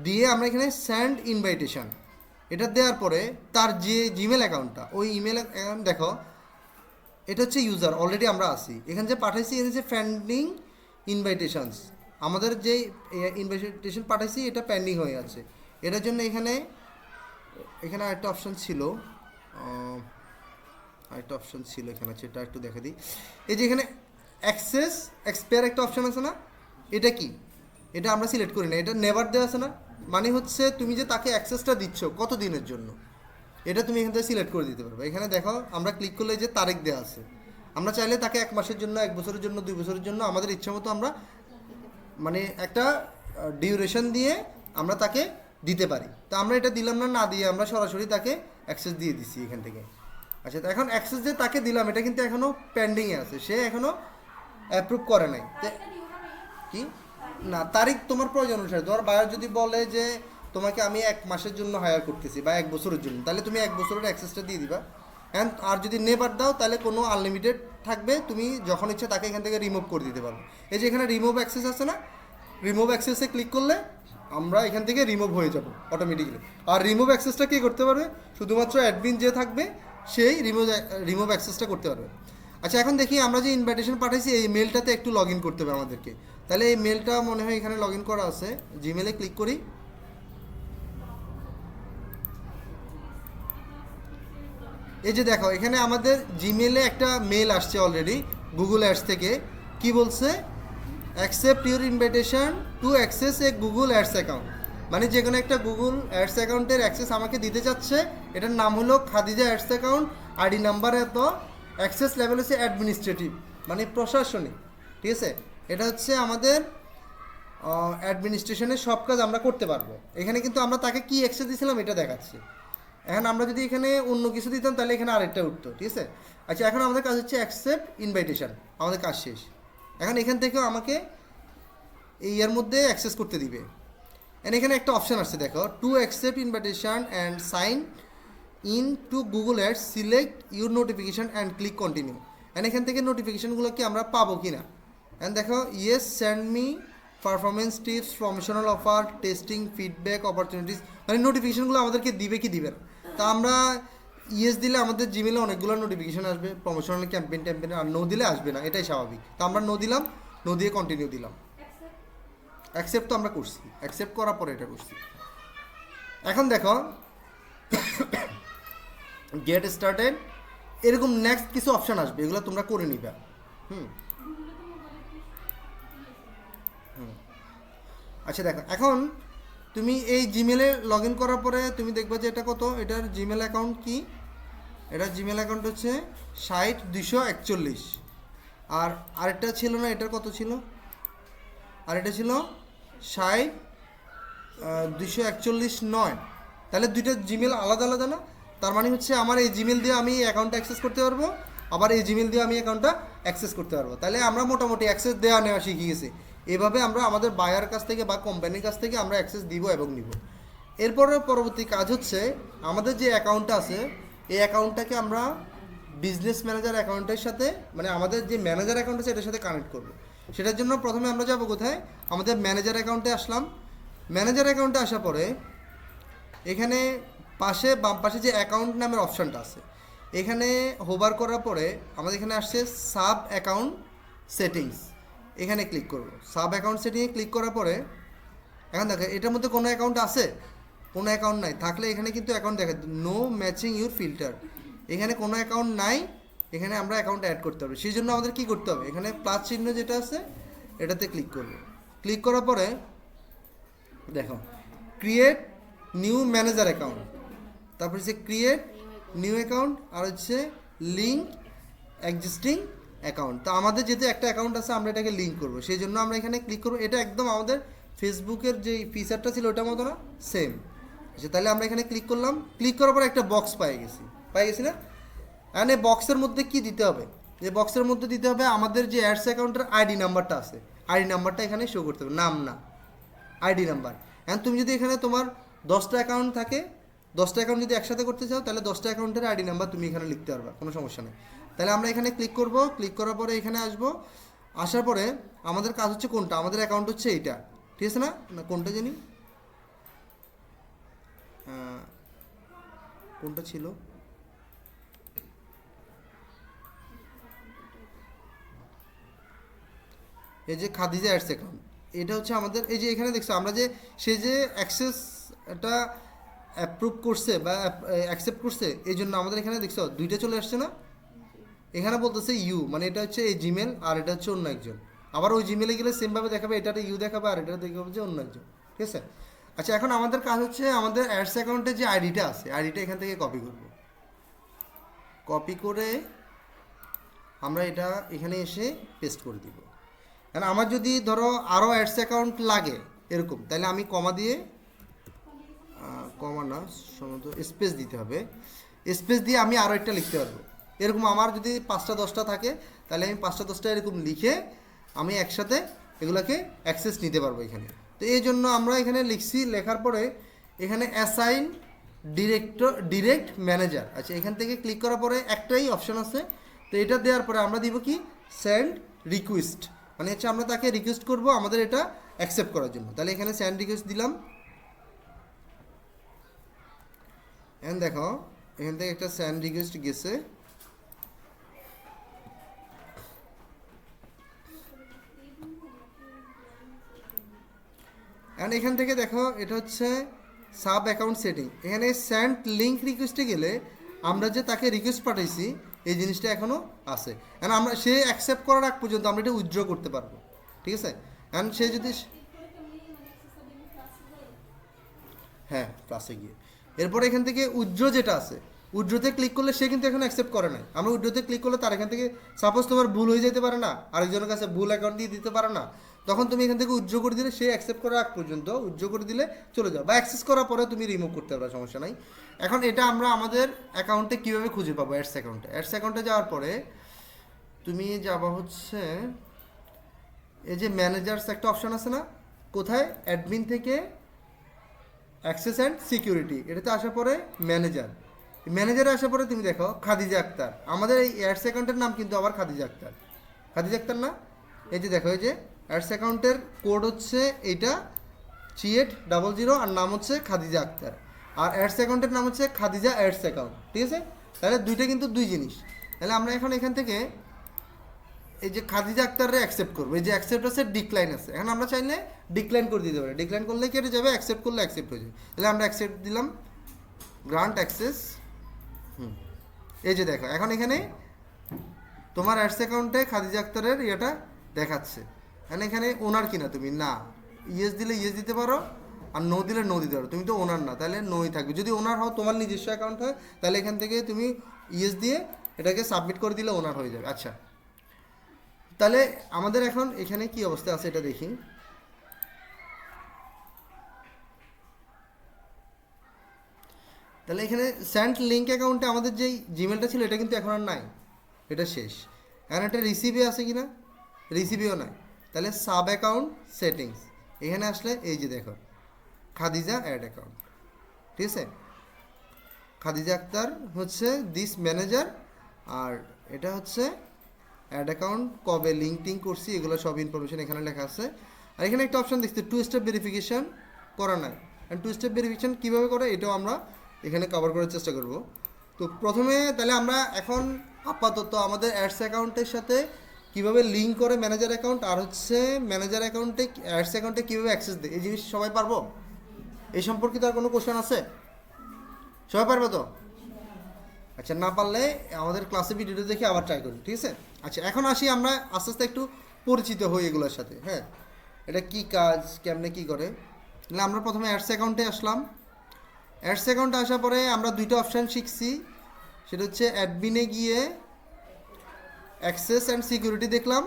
দিয়ে আমরা এখানে সেন্ড ইনভাইটেশন, এটা দেওয়ার পরে তার যে জিমেল অ্যাকাউন্টটা, ওই ইমেল অ্যাকাউন্ট দেখো, এটা হচ্ছে ইউজার, অলরেডি আমরা আসি এখানে যে পাঠাইছি, এটা হচ্ছে পেন্ডিং ইনভাইটেশনস, আমাদের যে ইনভাইটেশন পাঠাইছি এটা পেন্ডিং হয়ে আছে, এটার জন্য এখানে আরেকটা অপশান ছিল, এখানে আছে, এটা একটু দেখে দিই। এই যে এখানে অ্যাক্সেস এক্সপায়ার একটা অপশান আছে না, এটা কি, এটা আমরা সিলেক্ট করি না, এটা নেভার দেওয়া আছে না, মানে হচ্ছে তুমি যে তাকে অ্যাক্সেসটা দিচ্ছ কত দিনের জন্য, এটা তুমি এখান থেকে সিলেক্ট করে দিতে পারবে। এখানে দেখো আমরা ক্লিক করলে যে তারিখ দেওয়া আছে, আমরা চাইলে তাকে 1 মাসের জন্য, 1 বছরের জন্য, 2 বছরের জন্য, আমাদের ইচ্ছা মতো আমরা মানে একটা ডিউরেশন দিয়ে আমরা তাকে দিতে পারি। তো আমরা এটা দিলাম না, না দিয়ে আমরা সরাসরি তাকে অ্যাক্সেস দিয়ে দিচ্ছি এখান থেকে। আচ্ছা, তো এখন অ্যাক্সেস যে তাকে দিলাম এটা কিন্তু এখনও পেন্ডিংয়ে আছে, সে এখনও অ্যাপ্রুভ করে নাই। কি না, তারিখ তোমার প্রয়োজন অনুসারে, তোমার বায়ার যদি বলে যে তোমাকে আমি 1 মাসের জন্য হায়ার করতেছি বা 1 বছরের জন্য, তাহলে তুমি 1 বছরের অ্যাক্সেসটা দিয়ে দিবা। অ্যান্ড আর যদি নেবার দাও তাহলে কোনো আনলিমিটেড থাকবে, তুমি যখন ইচ্ছে তাকে এখান থেকে রিমুভ করে দিতে পারবে। এই যে এখানে রিমুভ অ্যাক্সেস আছে না, রিমুভ অ্যাক্সেসে ক্লিক করলে আমরা এখান থেকে রিমুভ হয়ে যাব অটোমেটিক্যালি। আর রিমুভ অ্যাক্সেসটা কে করতে পারবে, শুধুমাত্র অ্যাডমিন যে থাকবে সেই রিমুভ অ্যাক্সেসটা করতে পারবে। আচ্ছা, এখন দেখি আমরা যে ইনভাইটেশন পাঠাইছি এই মেলটাতে একটু লগ ইন করতে হবে আমাদেরকে, তাহলে এই মেলটা মনে হয় এখানে লগ ইন করা আছে, জিমেলে ক্লিক করি। এই যে দেখো এখানে আমাদের জিমেলে একটা মেল আসছে অলরেডি গুগল অ্যাডস থেকে, কি বলছে, accept your invitation to access A Google ads account, মানে যে কোনো একটা গুগল অ্যাডস অ্যাকাউন্টের অ্যাক্সেস আমাকে দিতে চাচ্ছে, এটার নাম হলো Khadija ads account, ID number এত, অ্যাক্সেস লেভেল হচ্ছে অ্যাডমিনিস্ট্রেটিভ, মানে প্রশাসনিক, ঠিক আছে। এটা হচ্ছে আমাদের অ্যাডমিনিস্ট্রেশনের সব কাজ আমরা করতে পারবো। এখানে কিন্তু আমরা তাকে কি অ্যাক্সেস দিয়েছিলাম এটা দেখাচ্ছি। এখন আমরা যদি এখানে অন্য কিছু দিতাম তাহলে এখানে আরেকটা উঠতো, ঠিক আছে। আচ্ছা, এখন আমাদের কাজ হচ্ছে অ্যাকসেপ্ট ইনভাইটেশন, আমাদের কাজ শেষ। এখন এখান থেকেও আমাকে এই এর মধ্যে অ্যাক্সেস করতে দিবে। এখানে একটা অপশান আসছে দেখো, to accept invitation and sign in to Google Ads, select your notification and click continue. এখান থেকে নোটিফিকেশানগুলো কি আমরা পাবো কি না, দেখো yes send me performance tips, promotional offer, testing, feedback, opportunities, মানে নোটিফিকেশানগুলো আমাদেরকে দিবে কি দিবে না। তা আমরা ইয়েস দিলে আমাদের জিমেলে অনেকগুলো নোটিফিকেশান আসবে প্রমোশনাল ক্যাম্পেইন, আর নো দিলে আসবে না, এটাই স্বাভাবিক। তো আমরা নো দিলাম, নো দিয়ে কন্টিনিউ দিলাম। অ্যাকসেপ্ট তো আমরা করছি, অ্যাকসেপ্ট করার পরে এটা করছি। এখন দেখো গেট স্টার্টেড, এরকম নেক্সট কিছু অপশান আসবে, এগুলো তোমরা করে নিবে। আচ্ছা দেখো, এখন তুমি এই জিমেলে লগ ইন করার পরে তুমি দেখবে যে এটা কত, এটার জিমেল অ্যাকাউন্ট কি, এটার জিমেল অ্যাকাউন্ট হচ্ছে 60,241। আর আরেকটা ছিল না, এটার কত ছিল, আর এটা ছিল 60,241 তাহলে দুইটা জিমেল আলাদা আলাদা না? তার মানে হচ্ছে আমার এই জিমেল দিয়ে আমি অ্যাকাউন্টটা অ্যাক্সেস করতে পারবো, আবার এই জিমেল দিয়ে আমি অ্যাকাউন্টটা অ্যাক্সেস করতে পারবো। তাহলে আমরা মোটামুটি অ্যাক্সেস দেওয়া নেওয়া শিখে গেছি। এভাবে আমরা আমাদের বায়ার কাছ থেকে বা কোম্পানির কাছ থেকে আমরা অ্যাক্সেস দিব এবং নিব। এরপরে পরবর্তী কাজ হচ্ছে আমাদের যে অ্যাকাউন্টটা আছে এই অ্যাকাউন্টটাকে আমরা বিজনেস ম্যানেজার অ্যাকাউন্টের সাথে, মানে আমাদের যে ম্যানেজার অ্যাকাউন্ট আছে এটার সাথে কানেক্ট করব। সেটার জন্য প্রথমে আমরা যাব কোথায়, আমাদের ম্যানেজার অ্যাকাউন্টে আসলাম। ম্যানেজার অ্যাকাউন্টে আসার পরে এখানে পাশে বাম পাশে যে অ্যাকাউন্ট নামের অপশানটা আছে এখানে হোভার করার পরে আমাদের এখানে আসছে সাব অ্যাকাউন্ট সেটিংস, এখানে ক্লিক করব। সাব অ্যাকাউন্ট সেটিংয়ে ক্লিক করার পরে এখন দেখো এটার মধ্যে কোনো অ্যাকাউন্ট আছে, কোনো অ্যাকাউন্ট নাই, থাকলে এখানে কিন্তু অ্যাকাউন্ট দেখা নো ম্যাচিং ইউর ফিল্টার, এখানে কোনো অ্যাকাউন্ট নাই, এখানে আমরা অ্যাকাউন্ট অ্যাড করতে হবে। সেই জন্য আমাদের কী করতে হবে, এখানে প্লাস চিহ্ন যেটা আছে এটাতে ক্লিক করব। ক্লিক করার পরে দেখো ক্রিয়েট নিউ ম্যানেজার অ্যাকাউন্ট, তারপর হচ্ছে ক্রিয়েট নিউ অ্যাকাউন্ট, আর হচ্ছে লিঙ্ক এক্সিস্টিং অ্যাকাউন্ট। তো আমাদের যেহেতু একটা অ্যাকাউন্ট আছে আমরা এটাকে লিঙ্ক করবো, সেই জন্য আমরা এখানে ক্লিক করবো। এটা একদম আমাদের ফেসবুকের যে ফিচারটা ছিল ওটার মতো না, সেম। আচ্ছা তাহলে আমরা এখানে ক্লিক করলাম, ক্লিক করার পর একটা বক্স পাই গেছি না? এখন এই বক্সের মধ্যে কি দিতে হবে, যে বক্সের মধ্যে দিতে হবে আমাদের যে অ্যাডস অ্যাকাউন্টের আইডি নাম্বারটা আছে, আইডি নাম্বারটা এখানে শো করতে হবে, নাম না আইডি নাম্বার। এখন তুমি যদি এখানে তোমার 10টা অ্যাকাউন্ট থাকে, 10টা অ্যাকাউন্ট যদি একসাথে করতে চাও তাহলে 10টা অ্যাকাউন্টের আইডি নাম্বার তুমি এখানে লিখতে পারবে, কোনো সমস্যা নেই। তাহলে আমরা এখানে ক্লিক করব, ক্লিক করার পরে এখানে আসবো, আসার পরে আমাদের কাজ হচ্ছে কোনটা, আমাদের অ্যাকাউন্ট হচ্ছে এইটা, ঠিক আছে না? না কোনটা জানি, কোনটা ছিল, এই যে খাদিজা অ্যাডস অ্যাকাউন্ট, এটা হচ্ছে আমাদের। এই যে এখানে দেখছো আমরা যে সে যে অ্যাক্সেস এটা অ্যাপ্রুভ করছে বা অ্যাকসেপ্ট করছে, এই জন্য আমাদের এখানে দেখছো দুইটা চলে আসছে না? এখানে বলতেছে ইউ, মানে এটা হচ্ছে এই জিমেল আর এটা হচ্ছে অন্য একজন। আবার ওই জিমেলে গেলে সেমভাবে দেখাবে, এটাতে ইউ দেখাবে আর এটা দেখাবে যে অন্য একজন, ঠিক আছে? আচ্ছা এখন আমাদের কাজ হচ্ছে আমাদের অ্যাডস অ্যাকাউন্টের যে আইডিটা আছে আইডিটা এখান থেকে কপি করব। কপি করে আমরা এটা এখানে এসে পেস্ট করে দিব। কারণ আমার যদি ধরো আরও অ্যাডস অ্যাকাউন্ট লাগে এরকম, তাহলে আমি কমা দিয়ে, কমা না সম্ভবত স্পেস দিতে হবে, স্পেস দিয়ে আমি আরও একটা লিখতে পারবো। এরকম আমার যদি 5টা 10টা থাকে তাহলে আমি 5টা 10টা এরকম লিখে আমি একসাথে এগুলোকে অ্যাক্সেস নিতে পারবো এখানে। তো এই জন্য আমরা এখানে লিখছি, লেখার পরে এখানে অ্যাসাইন ডিরেক্ট ম্যানেজার। আচ্ছা এখান থেকে ক্লিক করার পরে একটাই অপশন আছে, তো এটা দেওয়ার পরে আমরা দিব কি সেন্ড রিকোয়েস্ট, মানে হচ্ছে আমরা তাকে রিকোয়েস্ট করব আমাদের এটা অ্যাকসেপ্ট করার জন্য। তাহলে এখানে সেন্ড রিকোয়েস্ট দিলাম, এখন দেখো এখান থেকে একটা সেন্ড রিকোয়েস্ট গেছে। এখন এখান থেকে দেখো এটা হচ্ছে সাব অ্যাকাউন্ট সেটিং, এখানে সেন্ড লিঙ্ক রিকোয়েস্টে গেলে আমরা যে তাকে রিকোয়েস্ট পাঠাইছি এই জিনিসটা এখনও আছে। এখন আমরা সে অ্যাকসেপ্ট করার আগ পর্যন্ত আমরা এটা উইথড্র করতে পারবো, ঠিক আছে? এখন সে যদি, হ্যাঁ প্লাসে গিয়ে এরপরে এখান থেকে উইথড্র যেটা আছে, উইথড্রতে ক্লিক করলে সে কিন্তু এখন অ্যাকসেপ্ট করে নাই। আমরা উইথড্রতে ক্লিক করলে তার এখান থেকে সাপোজ তোমার ভুল হয়ে যেতে পারে না, আরেকজনের কাছে ভুল অ্যাকাউন্ট দিয়ে দিতে পারে না, তখন তুমি এখান থেকে উইথড্র করে দিলে সে অ্যাকসেপ্ট করার আগ পর্যন্ত উইথড্র করে দিলে চলে যাও, বা অ্যাক্সেস করার পরে তুমি রিমুভ করতে পারো, সমস্যা নাই। এখন এটা আমরা আমাদের অ্যাকাউন্টে কীভাবে খুঁজে পাবো, অ্যাডস অ্যাকাউন্টে। অ্যাডস অ্যাকাউন্টে যাওয়ার পরে তুমি যাবা হচ্ছে এই যে ম্যানেজার্স একটা অপশান আছে না, কোথায়, অ্যাডমিন থেকে অ্যাক্সেস অ্যান্ড সিকিউরিটি, এটাতে আসার পরে ম্যানেজারে আসার পরে তুমি দেখো খাদিজা আক্তার, আমাদের এই অ্যাডস অ্যাকাউন্টের নাম কিন্তু আবার খাদিজা আক্তার না? এই যে দেখো এই যে অ্যাডস অ্যাকাউন্টের কোড হচ্ছে এইটা 3800 আর নাম হচ্ছে খাদিজা আক্তার, আর অ্যাডস অ্যাকাউন্টের নাম হচ্ছে খাদিজা অ্যাডস অ্যাকাউন্ট, ঠিক আছে? তাহলে দুইটা কিন্তু দুই জিনিস। তাহলে আমরা এখন এখান থেকে এই যে খাদিজা আক্তারে অ্যাকসেপ্ট করবো, এই যে অ্যাকসেপ্ট আছে ডিক্লাইন আছে, এখন আমরা চাইলে ডিক্লাইন করে দিতে পারি, ডিক্লাইন করলে কেটে যাবে, অ্যাকসেপ্ট করলে অ্যাকসেপ্ট হয়ে যাবে। তাহলে আমরা অ্যাকসেপ্ট দিলাম, গ্রান্ট অ্যাক্সেস। এই যে দেখো এখন এখানে তোমার অ্যাডস অ্যাকাউন্টে খাদিজা আক্তারের ইয়েটা দেখাচ্ছে, এখানে ওনার কিনা তুমি না, ইয়েস দিলে ইয়েস দিতে পারো, আর নো দিলে নো দিতে পারো। তুমি তো ওনার না, তাহলে নোই থাকবে। যদি ওনার হও, তোমার নিজস্ব অ্যাকাউন্ট হয়, তাহলে এখান থেকে তুমি ইয়েস দিয়ে এটাকে সাবমিট করে দিলে ওনার হয়ে যাবে। আচ্ছা, তাহলে আমাদের এখন এখানে কি অবস্থা আছে এটা দেখি। তাহলে এখানে স্যান্ড লিঙ্ক অ্যাকাউন্টে আমাদের যেই জিমেলটা ছিল এটা কিন্তু এখন আর নাই, এটা শেষ। এখন এটা রিসিভে আছে কি না? রিসিভেও নাই। তাহলে সাব অ্যাকাউন্ট সেটিংস, এখানে আসলে এই যে দেখো খাদিজা অ্যাড অ্যাকাউন্ট, ঠিক আছে? খাদিজা আক্তার হচ্ছে দিস ম্যানেজার, আর এটা হচ্ছে অ্যাড অ্যাকাউন্ট, কবে লিঙ্ক টিঙ্ক করছি এগুলো সব ইনফরমেশন এখানে লেখা আছে। আর এখানে একটা অপশন দেখছি 2 স্টেপ ভেরিফিকেশন করা নাই। অ্যান্ড 2 স্টেপ ভেরিফিকেশন কীভাবে করে এটাও আমরা এখানে কভার করার চেষ্টা করব। তো প্রথমে তাহলে আমরা এখন আপাতত আমাদের অ্যাডস অ্যাকাউন্টের সাথে কীভাবে লিঙ্ক করে ম্যানেজার অ্যাকাউন্ট, আর হচ্ছে ম্যানেজার অ্যাকাউন্টে অ্যাডস অ্যাকাউন্টে কীভাবে অ্যাক্সেস দেয়, এই জিনিস সবাই পারবো? এই সম্পর্কিত আর কোনো কোশ্চেন আছে? সবাই পারবে তো? আচ্ছা, না পারলে আমাদের ক্লাসে ভিডিওটা দেখে আবার ট্রাই করি, ঠিক আছে? আচ্ছা, এখন আসি আমরা আস্তে আস্তে একটু পরিচিত হই এগুলোর সাথে। হ্যাঁ, এটা কি কাজ, কেমনে কি করে। তাহলে আমরা প্রথমে অ্যাডস অ্যাকাউন্টে আসলাম। অ্যাডস অ্যাকাউন্টে আসার পরে আমরা দুইটা অপশান শিখছি, সেটা হচ্ছে অ্যাডমিনে গিয়ে অ্যাক্সেস অ্যান্ড সিকিউরিটি দেখলাম।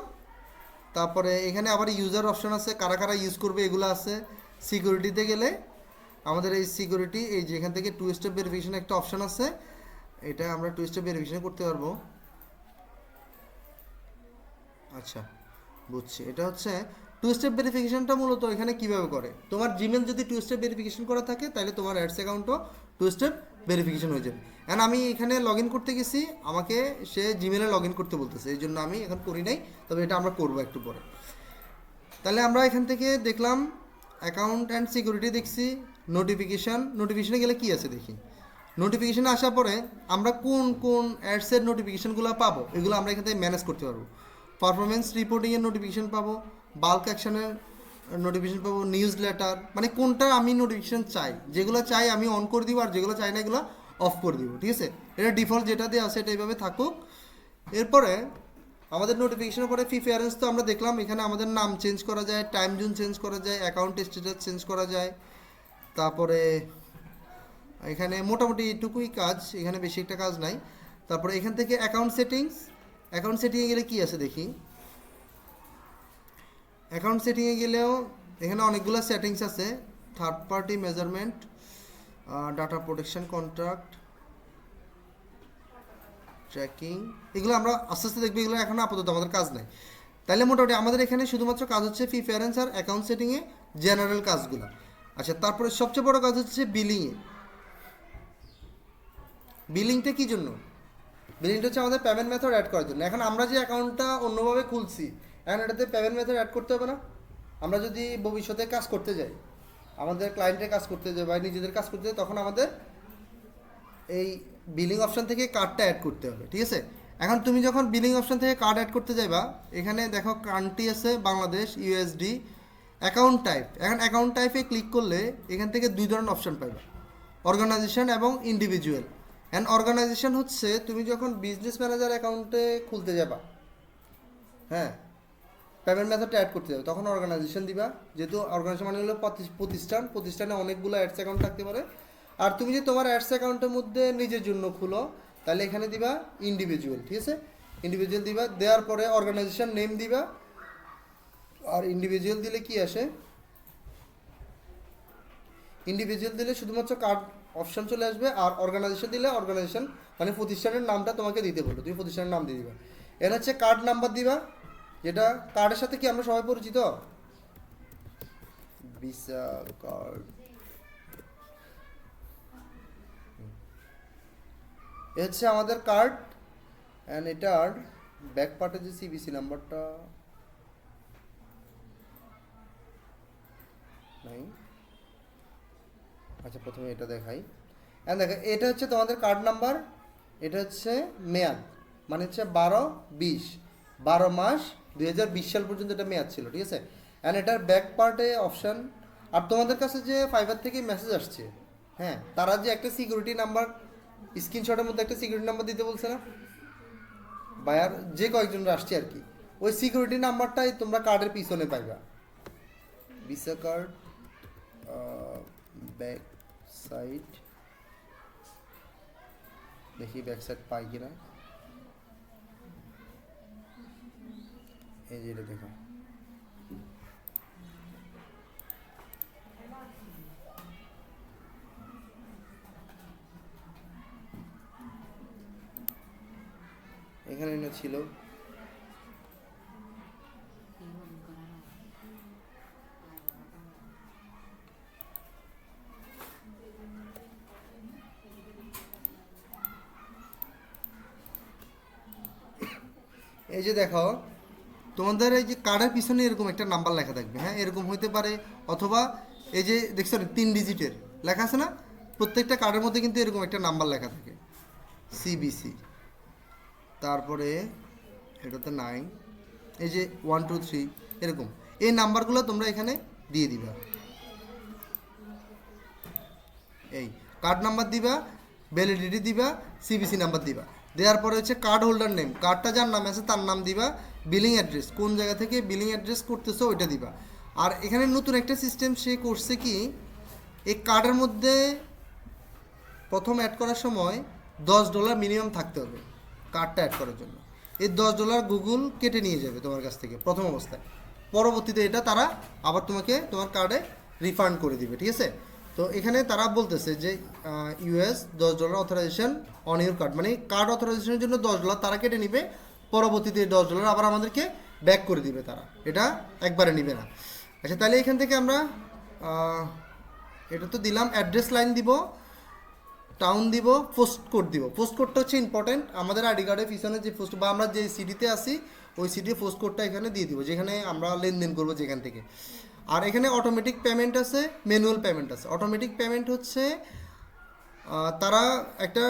তারপরে এখানে আবার ইউজার অপশন আছে, কারা কারা ইউজ করবে এগুলো আছে। সিকিউরিটিতে গেলে আমাদের এই সিকিউরিটি, এই যে এখান থেকে 2 স্টেপ ভেরিফিকেশন একটা অপশন আছে, এটা আমরা 2 স্টেপ ভেরিফিকেশন করতে পারবো। আচ্ছা, বুঝছি। এটা হচ্ছে 2 স্টেপ ভেরিফিকেশনটা মূলত এখানে কিভাবে করে, তোমার জিমেল যদি 2 স্টেপ ভেরিফিকেশন করা থাকে তাহলে তোমার অ্যাডস অ্যাকাউন্টও 2 স্টেপ ভেরিফিকেশন হয়ে যাবে। অ্যান্ড আমি এখানে লগ ইন করতে গেছি, আমাকে সে জিমেলে লগ ইন করতে বলতেছে, এই জন্য আমি এখন করি নাই, তবে এটা আমরা করবো একটু পরে। তাহলে আমরা এখান থেকে দেখলাম অ্যাকাউন্ট অ্যান্ড সিকিউরিটি দেখছি। নোটিফিকেশনে গেলে কি আছে দেখি। নোটিফিকেশানে আসার পরে আমরা কোন কোন অ্যাডসের নোটিফিকেশানগুলো পাবো এগুলো আমরা এখান থেকে ম্যানেজ করতে পারবো। পারফরমেন্স রিপোর্টিংয়ের নোটিফিকেশান পাবো, বাল্ক অ্যাকশনের নোটিফিকেশান পাবো, নিউজ লেটার, মানে কোনটা আমি নোটিফিকেশান চাই, যেগুলো চাই আমি অন করে দিব, আর যেগুলো চাই না এগুলো অফ করে দিব, ঠিক আছে? এটা ডিফল্ট যেটা দিয়ে আছে এটা এইভাবে থাকুক। এরপরে আমাদের নোটিফিকেশনের পরে প্রিফারেন্স তো আমরা দেখলাম, এখানে আমাদের নাম চেঞ্জ করা যায়, টাইম জোন চেঞ্জ করা যায়, অ্যাকাউন্ট স্ট্যাটাস চেঞ্জ করা যায়। তারপরে এখানে মোটামুটি এটুকুই কাজ, এখানে বেশি একটা কাজ নাই। তারপরে এখান থেকে অ্যাকাউন্ট সেটিংয়ে গেলে কি আছে দেখি। অ্যাকাউন্ট সেটিংয়ে গেলেও এখানে অনেকগুলো সেটিংস আছে, third party measurement, data protection, contract tracking, এগুলো আমরা আস্তে আস্তে দেখবো, এগুলো এখন আপাতত আমাদের কাজ নাই। তাহলে মোটামুটি আমাদের এখানে শুধুমাত্র কাজ হচ্ছে প্রিফারেন্স আর অ্যাকাউন্ট সেটিংয়ে জেনারেল কাজগুলো। আচ্ছা, তারপরে সবচেয়ে বড় কাজ হচ্ছে বিলিংয়ে। বিলিংটা কী জন্য? বিলিংটা হচ্ছে আমাদের পেমেন্ট মেথড অ্যাড করার জন্য। এখন আমরা যে অ্যাকাউন্টটা অন্যভাবে খুলছি, এখন এটাতে পেমেন্ট মেথড অ্যাড করতে হবে না? আমরা যদি ভবিষ্যতে কাজ করতে যাই, আমাদের ক্লায়েন্টের কাজ করতে যাই বা নিজেদের কাজ করতে যাই, তখন আমাদের এই বিলিং অপশান থেকে কার্ডটা অ্যাড করতে হবে, ঠিক আছে? এখন তুমি যখন বিলিং অপশান থেকে কার্ড অ্যাড করতে যাইবা, এখানে দেখো কান্ট্রি আছে বাংলাদেশ, ইউএসডি, অ্যাকাউন্ট টাইপ। এখন অ্যাকাউন্ট টাইপে ক্লিক করলে এখান থেকে 2 ধরনের অপশান পাইবা, অর্গানাইজেশন এবং ইন্ডিভিজুয়াল। অ্যান্ড অর্গানাইজেশন হচ্ছে তুমি যখন বিজনেস ম্যানেজার অ্যাকাউন্টে খুলতে যাবা, হ্যাঁ, পেমেন্ট মেথডটা অ্যাড করতে যাবে, তখন অর্গানাইজেশন দিবা। যেহেতু অর্গানাইজেশন মানে হলো প্রতিষ্ঠানে অনেকগুলো অ্যাডস অ্যাকাউন্ট থাকতে পারে। আর তুমি যে তোমার অ্যাডস অ্যাকাউন্টের মধ্যে নিজের জন্য খুলো, তাহলে এখানে দিবা ইন্ডিভিজুয়াল, ঠিক আছে? ইন্ডিভিজুয়াল দিবা, দেওয়ার পরে অর্গানাইজেশন নেম দিবা। আর ইন্ডিভিজুয়াল দিলে কি আসে, ইন্ডিভিজুয়াল দিলে শুধুমাত্র কার্ড অপশন চলে আসবে, আর অর্গানাইজেশন দিলে অর্গানাইজেশন মানে প্রতিষ্ঠানের নামটা তোমাকে দিতে বলবে, তুমি প্রতিষ্ঠানের নাম দিয়ে দিবা। এর হচ্ছে কার্ড নাম্বার দিবা, যেটা কার্ডের সাথে কি আমরা সবাই পরিচিত, ভিসা কার্ড। এ হচ্ছে আমাদের কার্ড, অ্যান্ড এটার ব্যাক পার্টে যে সিবিসি নাম্বারটা নাই। আচ্ছা, প্রথমে এটা দেখাই। হ্যাঁ, দেখো, এটা হচ্ছে তোমাদের কার্ড নাম্বার, এটা হচ্ছে মেয়াদ, মানে হচ্ছে 12 মাস 2020 সাল পর্যন্ত এটা মেয়াদ ছিল, ঠিক আছে? অ্যান্ড এটার ব্যাক পার্টে অপশান। আর তোমাদের কাছে যে ফাইবার থেকে মেসেজ আসছে, হ্যাঁ, তারা যে একটা সিকিউরিটি নাম্বার স্ক্রিনশটের মধ্যে একটা সিকিউরিটি নাম্বার দিতে বলছে না, বায়ার যে কয়েকজনরা আসছে আর কি, ওই সিকিউরিটি নাম্বারটাই তোমরা কার্ডের পিছনে পাইবা। ভিসা কার্ড ব্যাক সাইড, দেখি ব্যাক সাইড পাই কিনা। এই যে এটা দেখো, এখানে না ছিল। এই যে দেখো, তোমাদের এই যে কার্ডের পিছনে এরকম একটা নাম্বার লেখা থাকবে, হ্যাঁ এরকম হইতে পারে, অথবা এই যে দেখছো 3 ডিজিটের লেখা আছে না, প্রত্যেকটা কার্ডের মধ্যে কিন্তু এরকম একটা নাম্বার লেখা থাকে, সিবিসি, তারপরে এটাতে 9, এই যে 1 2 3 এরকম, এই নাম্বারগুলো তোমরা এখানে দিয়ে দিবা। এই কার্ড নাম্বার দিবা, ভ্যালিডিটি দিবা, সিবিসি নাম্বার দিবা, দেওয়ার পরে হচ্ছে কার্ড হোল্ডার নেম, কার্ডটা যার নামে আছে তার নাম দিবা, বিলিং অ্যাড্রেস, কোন জায়গা থেকে বিলিং অ্যাড্রেস করতেছো ওইটা দিবা। আর এখানে নতুন একটা সিস্টেম সে করছে কি, এই কার্ডের মধ্যে প্রথম অ্যাড করার সময় $10 মিনিমাম থাকতে হবে কার্ডটা অ্যাড করার জন্য। এই $10 গুগল কেটে নিয়ে যাবে তোমার কাছ থেকে প্রথম অবস্থায়, পরবর্তীতে এটা তারা আবার তোমাকে তোমার কার্ডে রিফান্ড করে দিবে, ঠিক আছে। তো এখানে তারা বলতেছে যে US $10 authorisation on your card, মানে কার্ড অথরাইজেশনের জন্য $10 তারা কেটে নিবে, পরবর্তীতে $10 আবার আমাদেরকে ব্যাক করে দিবে তারা, এটা একবারে নিবে না। আচ্ছা তাহলে এখান থেকে আমরা এটা তো দিলাম, অ্যাড্রেস লাইন দিব, টাউন দিব, পোস্ট কোড দিব। পোস্ট কোডটা হচ্ছে ইম্পর্টেন্ট, আমাদের আইডি কার্ডের পিছনে যে পোস্ট বা আমরা যে সিটিতে আসি ওই সিটির পোস্ট কোডটা এখানে দিয়ে দিব, যেখানে আমরা লেনদেন করবো যেখান থেকে। আর এখানে অটোমেটিক পেমেন্ট আছে, ম্যানুয়াল পেমেন্ট আছে। অটোমেটিক পেমেন্ট হচ্ছে তারা একটা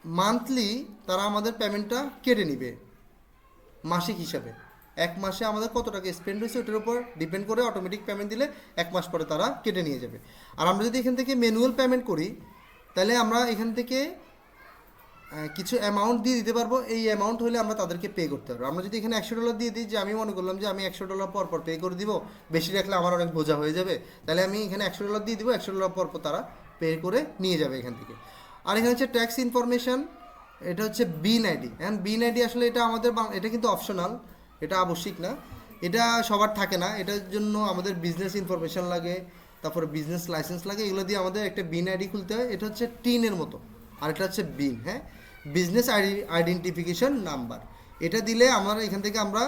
মান্থলি তারা আমাদের পেমেন্টটা কেটে নিবে মাসিক হিসাবে, এক মাসে আমাদের কত টাকা স্পেন্ড হয়েছে ওটার উপর ডিপেন্ড করে অটোমেটিক পেমেন্ট দিলে 1 মাস পরে তারা কেটে নিয়ে যাবে। আর আমরা যদি এখান থেকে ম্যানুয়াল পেমেন্ট করি তাহলে আমরা এখান থেকে কিছু অ্যামাউন্ট দিয়ে দিতে পারবো, এই অ্যামাউন্ট হলে আমরা তাদেরকে পে করতে পারবো। আমরা যদি এখানে $100 দিয়ে দিই, যে আমি মনে করলাম যে আমি $100 পর পর পে করে দিব, বেশি রাখলে আমার অনেক বোঝা হয়ে যাবে, তাহলে আমি এখানে $100 দিয়ে দিব, $100 পর পর তারা পে করে নিয়ে যাবে এখান থেকে। আর এখানে হচ্ছে ট্যাক্স ইনফরমেশন, এটা হচ্ছে বিন আইডি। অ্যান্ড বিন আইডি আসলে এটা আমাদের এটা কিন্তু অপশনাল, এটা আবশ্যিক না, এটা সবার থাকে না, এটার জন্য আমাদের বিজনেস ইনফরমেশন লাগে, তারপরে বিজনেস লাইসেন্স লাগে, এগুলো দিয়ে আমাদের একটা বিন আইডি খুলতে হয়। এটা হচ্ছে টিনের মতো, আর এটা হচ্ছে বিন, হ্যাঁ বিজনেস আইডেন্টিফিকেশন নাম্বার। এটা দিলে আমরা এখান থেকে আমরা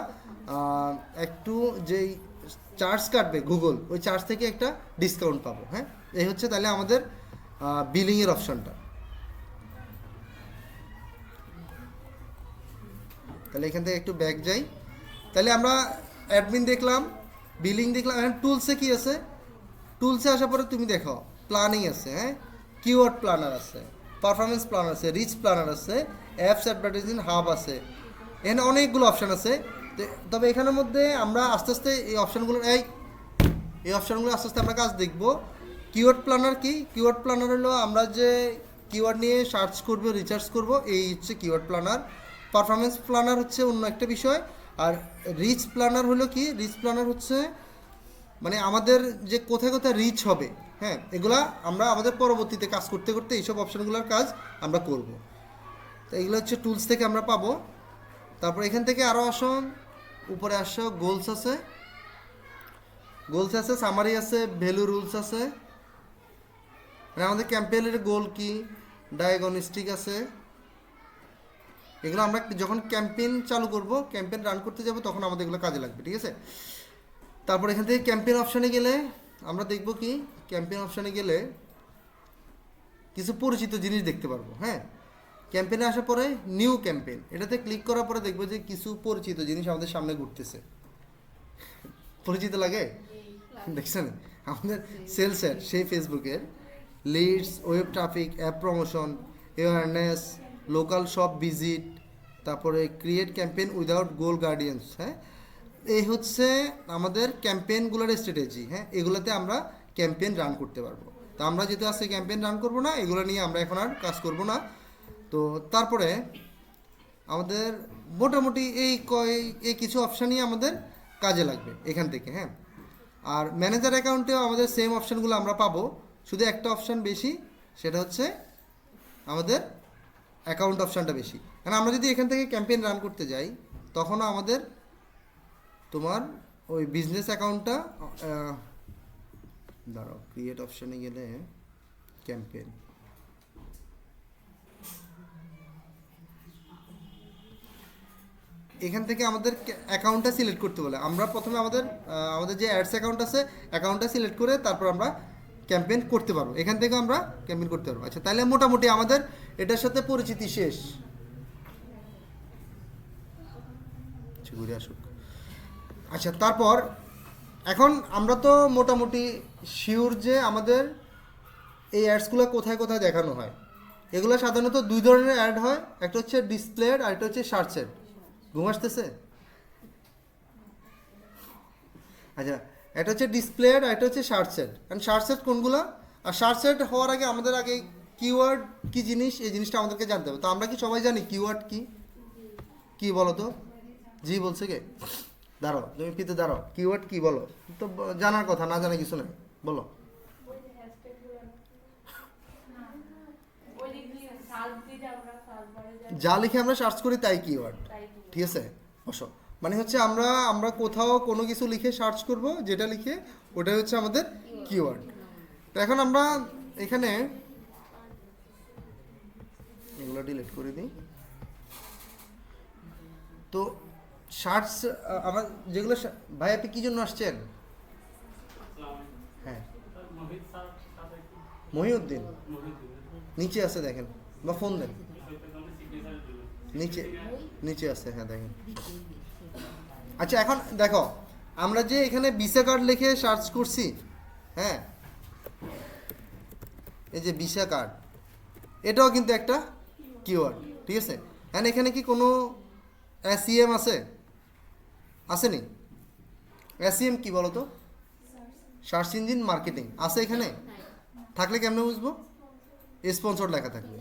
একটু যেই চার্জ কাটবে গুগল, ওই চার্জ থেকে একটা ডিসকাউন্ট পাবো, হ্যাঁ এই হচ্ছে তাহলে আমাদের বিলিংয়ের অপশনটা। তাহলে এখান থেকে একটু ব্যাক যাই, তাহলে আমরা অ্যাডমিন দেখলাম, বিলিং দেখলাম, এখন টুলসে কি আছে, টুলসে আসার পরে তুমি দেখো প্ল্যানিং আছে, হ্যাঁ কিওয়ার্ড প্ল্যানার আছে, পারফরমেন্স প্ল্যানার আছে, রিচ প্ল্যানার আছে, অ্যাপস অ্যাডভার্টাইজিং হাব আছে, এখানে অনেকগুলো অপশান আছে। তবে এখানের মধ্যে আমরা আস্তে আস্তে এই অপশানগুলো আস্তে আস্তে আমরা কাজ দেখব। কিওয়ার্ড প্ল্যানার কি, কিওয়ার্ড প্ল্যানার হলো আমরা যে কিওয়ার্ড নিয়ে সার্চ করবো, রিসার্চ করব, এই হচ্ছে কিওয়ার্ড প্ল্যানার। পারফরমেন্স প্ল্যানার হচ্ছে অন্য একটা বিষয়। আর রিচ প্ল্যানার হলো কি, রিচ প্ল্যানার হচ্ছে মানে আমাদের যে কোথায় কোথায় রিচ হবে, হ্যাঁ এগুলা আমরা আমাদের পরবর্তীতে কাজ করতে করতে এইসব অপশানগুলোর কাজ আমরা করব। তো এগুলো হচ্ছে টুলস থেকে আমরা পাবো। তারপর এখান থেকে আরও আসুন, উপরে আসো, গোলস আছে, সামারি আছে, ভ্যালু রুলস আছে, মানে আমাদের ক্যাম্পেইনের গোল কি, ডায়াগনস্টিক আছে। এগুলো আমরা যখন ক্যাম্পেইন চালু করব, ক্যাম্পেইন রান করতে যাব, তখন আমাদের এগুলো কাজে লাগবে, ঠিক আছে। তারপর এখান থেকে ক্যাম্পেইন অপশানে গেলে আমরা দেখব কি, ক্যাম্পেইন অপশানে গেলে কিছু পরিচিত জিনিস দেখতে পারবো, হ্যাঁ ক্যাম্পেইনে আসার পরে নিউ ক্যাম্পেইন, এটাতে ক্লিক করার পরে দেখবো যে কিছু পরিচিত জিনিস আমাদের সামনে ঘুরতেছে। পরিচিত লাগে, দেখছেন আমাদের সেলস অ্যাড সেই ফেসবুকের leads, web traffic, app promotion, awareness, local shop visit, তারপরে create campaign without goal guidance, হ্যাঁ এই হচ্ছে আমাদের ক্যাম্পেইনগুলোর স্ট্র্যাটেজি, হ্যাঁ এগুলোতে আমরা ক্যাম্পেইন রান করতে পারবো। তো আমরা যেহেতু আজকে ক্যাম্পেইন রান করবো না, এগুলো নিয়ে আমরা এখন আর কাজ করব না। তো তারপরে আমাদের মোটামুটি এই কিছু অপশানই আমাদের কাজে লাগবে এখান থেকে, হ্যাঁ আর ম্যানেজার অ্যাকাউন্টেও আমাদের সেম অপশানগুলো আমরা পাবো, শুধু একটা অপশান বেশি, সেটা হচ্ছে আমাদের অ্যাকাউন্ট অপশানটা বেশি। কারণ আমরা যদি এখান থেকে ক্যাম্পেইন রান করতে যাই, তখনও আমাদের তোমার ওই বিজনেস অ্যাকাউন্টটা দাঁড়াও, ক্রিয়েট অপশানে গেলে ক্যাম্পেইন, এখান থেকে আমাদের অ্যাকাউন্টটা সিলেক্ট করতে বলে। আমরা প্রথমে আমাদের যে অ্যাডস অ্যাকাউন্ট আছে অ্যাকাউন্টটা সিলেক্ট করে তারপর আমরা ক্যাম্পেইন করতে পারবো, এখান থেকে আমরা ক্যাম্পেইন করতে পারবো। আচ্ছা, তাহলে মোটামুটি আমাদের এটার সাথে পরিচিতি শেষ। আচ্ছা, ঘুরে আসুক। আচ্ছা, তারপর এখন আমরা তো মোটামুটি শিওর যে আমাদের এই অ্যাডসগুলো কোথায় কোথায় দেখানো হয়। এগুলো সাধারণত দুই ধরনের অ্যাড হয়, একটা হচ্ছে ডিসপ্লে আর একটা হচ্ছে সার্চেড। ঘুম আসতেছে? আচ্ছা, এটা হচ্ছে ডিসপ্লে আর এটা হচ্ছে সার্চেড। কারণ সার্চেড কোনগুলো, আর সার্চেড হওয়ার আগে আমাদের আগে কিওয়ার্ড কি জিনিস, এই জিনিসটা আমাদেরকে জানতে হবে। তো আমরা কি সবাই জানি কিওয়ার্ড কি? কি বলো তো? জি বলছে কে? দাঁড়াও, তুমি পিতে দাঁড়াও, কিওয়ার্ড কি বলো তো? জানার কথা, না জানা কিছু নেই, বলো। যা লিখে আমরা সার্চ করি তাই কিওয়ার্ড, ঠিক আছে? বসো, মানে হচ্ছে আমরা আমরা কোথাও কোনো কিছু লিখে সার্চ করব, যেটা লিখে ওটাই হচ্ছে আমাদের কিওয়ার্ড। তো এখন আমরা এখানে এগুলো ডিলিট করে দিই। তো সার্চ আমার যেগুলো ভাই, আপনি কী জন্য আসছেন? হ্যাঁ, মহিউদ্দিন নিচে আছে দেখেন, বা ফোন দেন, নিচে নিচে আছে, হ্যাঁ দেখেন। আচ্ছা, এখন দেখো, আমরা যে এখানে ভিসা কার্ড লিখে সার্চ করছি, হ্যাঁ, এই যে ভিসা কার্ড, এটাও কিন্তু একটা কিওয়ার্ড, ঠিক আছে? হ্যাঁ, এখানে কি কোনো এসইএম আছে? আসেনি? এসইএম কি বলো তো? সার্চ ইঞ্জিন মার্কেটিং আছে এখানে? থাকলে কেমনে বুঝবো? স্পন্সর লেখা থাকবে,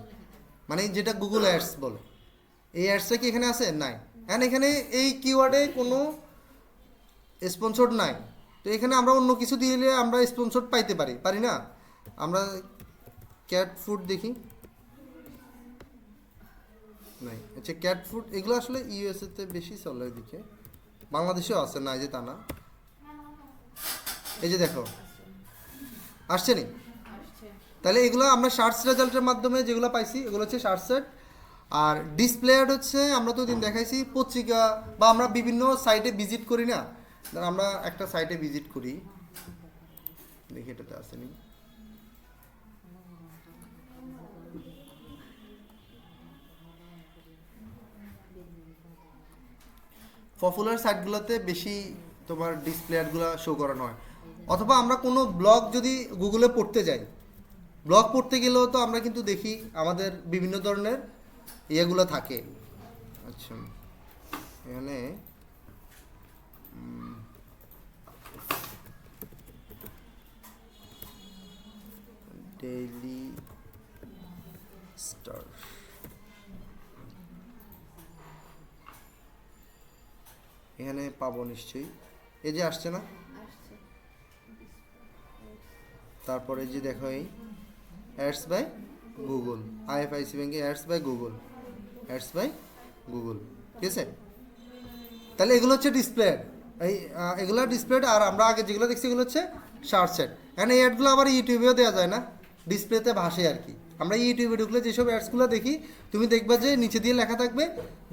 মানে যেটা গুগল অ্যাডস বলে। এই অ্যাডসটা কি এখানে আছে? নাই। হ্যাঁ, এখানে এই কিওয়ার্ডে কোনো স্পন্সর নাই। তো এখানে আমরা অন্য কিছু দিলে আমরা স্পন্সর পাইতে পারি না? আমরা ক্যাট ফুড দেখি, নাই। আচ্ছা, ক্যাট ফুড এগুলো আসলে ইউএসএতে বেশি চলে, দিকে বাংলাদেশেও আছে, না যে তা না। এই যে দেখো, আসছে নি? তাহলে এগুলো আমরা সার্চ রেজাল্টের মাধ্যমে যেগুলো পাইছি এগুলো হচ্ছে সার্চেড। আর ডিসপ্লে অ্যাড হচ্ছে আমরা তো দিন দেখাইছি পত্রিকা, বা আমরা বিভিন্ন সাইটে ভিজিট করি না? ধর আমরা একটা সাইটে ভিজিট করি, দেখি এটাতে আসেনি। পপুলার সাইটগুলোতে বেশি তোমার ডিসপ্লে অ্যাডগুলো শো করানো হয়। অথবা আমরা কোনো ব্লগ যদি গুগলে পড়তে যাই, ব্লগ পড়তে গেলেও তো আমরা কিন্তু দেখি আমাদের বিভিন্ন ধরনের ইয়েগুলো থাকে। আচ্ছা, এখানে ডেইলি স্টার, এখানে পাবো নিশ্চয়ই। এই যে আসছে না? তারপরে যে দেখো, এই অ্যাডস বাই গুগল, আইএফআইসি ব্যাংকে ads by Google, ads by Google, ঠিক আছে? তাহলে এগুলো হচ্ছে ডিসপ্লে, এই এগুলো ডিসপ্লে। আর আমরা আগে যেগুলো দেখছি এগুলো হচ্ছে সার্চেড। এখানে এই অ্যাডগুলো আবার ইউটিউবেও দেওয়া যায় না, ডিসপ্লেতে ভাসে আর কি। আমরা ইউটিউবে ঢুকলে যেসব অ্যাডসগুলো দেখি, তুমি দেখবা যে নিচে দিয়ে লেখা থাকবে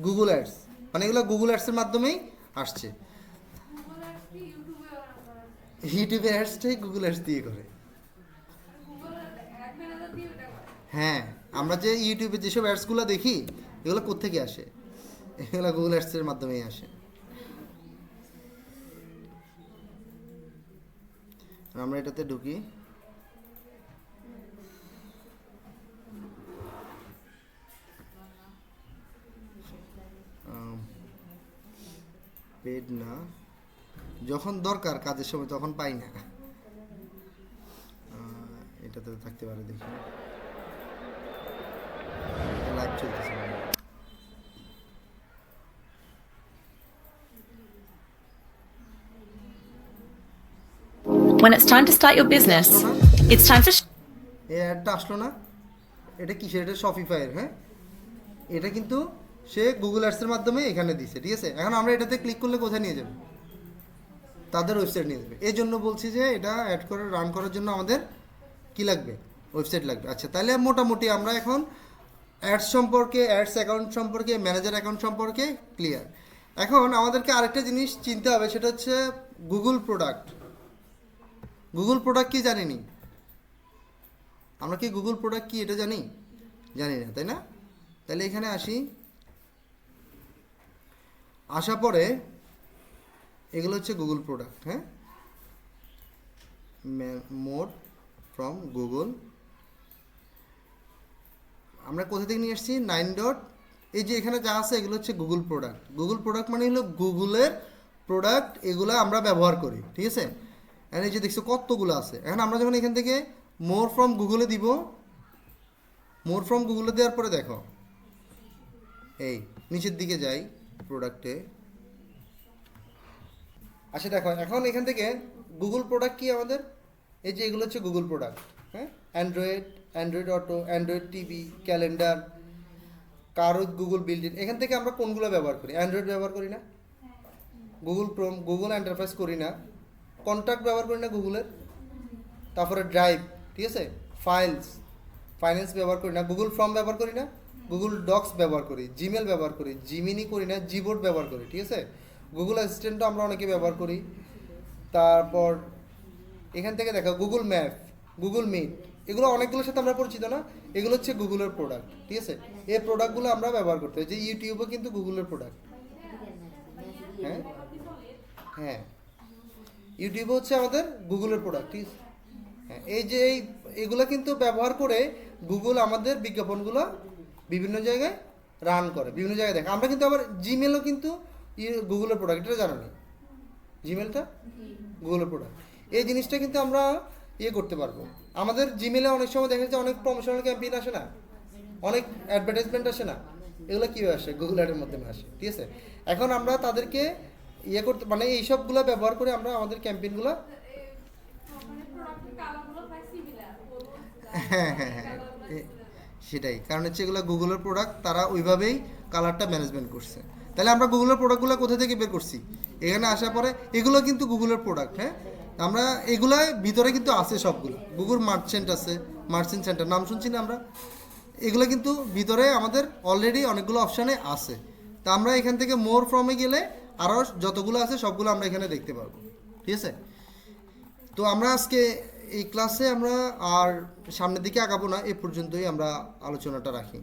গুগল অ্যাডস, মানে এগুলো গুগল অ্যাডসের মাধ্যমেই আসছে। ইউটিউবে অ্যাডসটাই গুগল অ্যাডস দিয়ে করে। হ্যাঁ, আমরা যে ইউটিউবে যেসব অ্যাডসগুলো দেখি এগুলো কোত্থেকে আসে? এগুলো গুগল অ্যাডসের মাধ্যমেই আসে। আমরা এটাতে ঢুকি, পেড না, যখন দরকার কাজের সময় তখন পাই না। এটাতে থাকতে পারে, দেখি লাইভ চলতেছে। When it's time to start your business, it's time for এই অ্যাডটা আসলো না, এটা কিসের? এটা শপিফাইয়ের। হ্যাঁ, এটা কিন্তু সে গুগল অ্যাডসের মাধ্যমে এখানে দিছে, ঠিক আছে। এখন আমরা এটাতে ক্লিক করলে কোথায় নিয়ে যাবে? তাদের ওয়েবসাইট নিয়ে যাবে। এই জন্য বলছি যে এটা অ্যাড করে রান করার জন্য আমাদের কি লাগবে? ওয়েবসাইট লাগবে। আচ্ছা, তাহলে মোটামুটি আমরা এখন অ্যাডস সম্পর্কে, অ্যাডস অ্যাকাউন্ট সম্পর্কে, ম্যানেজার অ্যাকাউন্ট সম্পর্কে ক্লিয়ার। এখন আমাদেরকে আরেকটা জিনিস চিনতে হবে, সেটা হচ্ছে গুগল প্রোডাক্ট। গুগল প্রোডাক্ট কি জানিনি? আমরা কি গুগল প্রোডাক্ট কি এটা জানি? জানি না, তাই না? তাহলে এখানে আসি, আসার পরে এগুলো হচ্ছে গুগল প্রোডাক্ট। হ্যাঁ, মোর ফ্রম গুগল। আমরা কোথা থেকে নিয়ে এসেছি? 9. এই যে এখানে যা আছে এগুলো হচ্ছে গুগল প্রোডাক্ট। গুগল প্রোডাক্ট মানে হলো গুগলের প্রোডাক্ট, এগুলো আমরা ব্যবহার করি, ঠিক আছে। এখন এই যে দেখছো কতগুলো আছে। এখন আমরা যখন এখান থেকে মোর ফ্রম গুগলে দিব, মোর ফ্রম গুগলে দেওয়ার পরে দেখো এই নিচের দিকে যাই প্রোডাক্টে, আচ্ছা দেখো এখন এখান থেকে গুগল প্রোডাক্ট কি আমাদের? এই যে এগুলো হচ্ছে গুগল প্রোডাক্ট। হ্যাঁ, Android auto, Android TV, calendar, কারো গুগল বিল্ডিং। এখান থেকে আমরা কোনগুলো ব্যবহার করি? অ্যান্ড্রয়েড ব্যবহার করি না, গুগল ক্রোম, গুগল এন্টারপ্রাইজ করি না, কন্ট্যাক্ট ব্যবহার করি না গুগলের, তারপরে ড্রাইভ, ঠিক আছে, ফাইন্যান্স ব্যবহার করি না, গুগল ফর্ম ব্যবহার করি না, গুগল ডক্স ব্যবহার করি, জিমেল ব্যবহার করি, জিমিনি করি না, জিবোর্ড ব্যবহার করি, ঠিক আছে। গুগল অ্যাসিস্ট্যান্টও আমরা অনেকে ব্যবহার করি। তারপর এখান থেকে দেখো গুগল ম্যাপ, গুগল মিট, এগুলো অনেকগুলোর সাথে আমরা পরিচিত না। এগুলো হচ্ছে গুগলের প্রোডাক্ট, ঠিক আছে। এই প্রোডাক্টগুলো আমরা ব্যবহার করতে হয়। যে ইউটিউবও কিন্তু গুগলের প্রোডাক্ট। হ্যাঁ হ্যাঁ, ইউটিউব হচ্ছে আমাদের গুগলের প্রোডাক্ট, ঠিক আছে। হ্যাঁ, এই যে এগুলো কিন্তু ব্যবহার করে গুগল আমাদের বিজ্ঞাপনগুলো বিভিন্ন জায়গায় রান করে, বিভিন্ন জায়গায় দেখে। আমরা কিন্তু আবার জিমেলও কিন্তু গুগলের প্রোডাক্ট, এটা জানো না? জিমেলটা গুগলের প্রোডাক্ট। এই জিনিসটা কিন্তু আমরা করতে পারবো। আমাদের জিমেলে অনেক সময় দেখা যাচ্ছে অনেক প্রমোশনাল ক্যাম্পেইন আসে না, অনেক অ্যাডভার্টাইজমেন্ট আসে না, এগুলো কীভাবে আসে? গুগল অ্যাডের মাধ্যমে আসে, ঠিক আছে। এখন আমরা তাদেরকে করতে মানে এইসবগুলো ব্যবহার করে আমরা আমাদের ক্যাম্পেইনগুলো হ্যাঁ হ্যাঁ হ্যাঁ সেটাই, কারণ হচ্ছে এগুলো গুগলের প্রোডাক্ট, তারা ওইভাবেই কালারটা ম্যানেজমেন্ট করছে। তাহলে আমরা গুগলের প্রোডাক্টগুলো কোথা থেকে বের করছি? এখানে আসার পরে এগুলো কিন্তু গুগলের প্রোডাক্ট। হ্যাঁ, আমরা এগুলা ভিতরে কিন্তু আছে সবগুলো। গুগল মার্চেন্ট আছে, মার্চেন্ট সেন্টার নাম শুনছি না আমরা? এগুলো কিন্তু ভিতরে আমাদের অলরেডি অনেকগুলো অপশানে আছে। তা আমরা এখান থেকে মোর ফ্রমে গেলে আরও যতগুলো আছে সবগুলো আমরা এখানে দেখতে পারবো, ঠিক আছে। তো আমরা আজকে এই ক্লাসে আমরা আর সামনের দিকে আগাবো না, এ পর্যন্তই আমরা আলোচনাটা রাখি।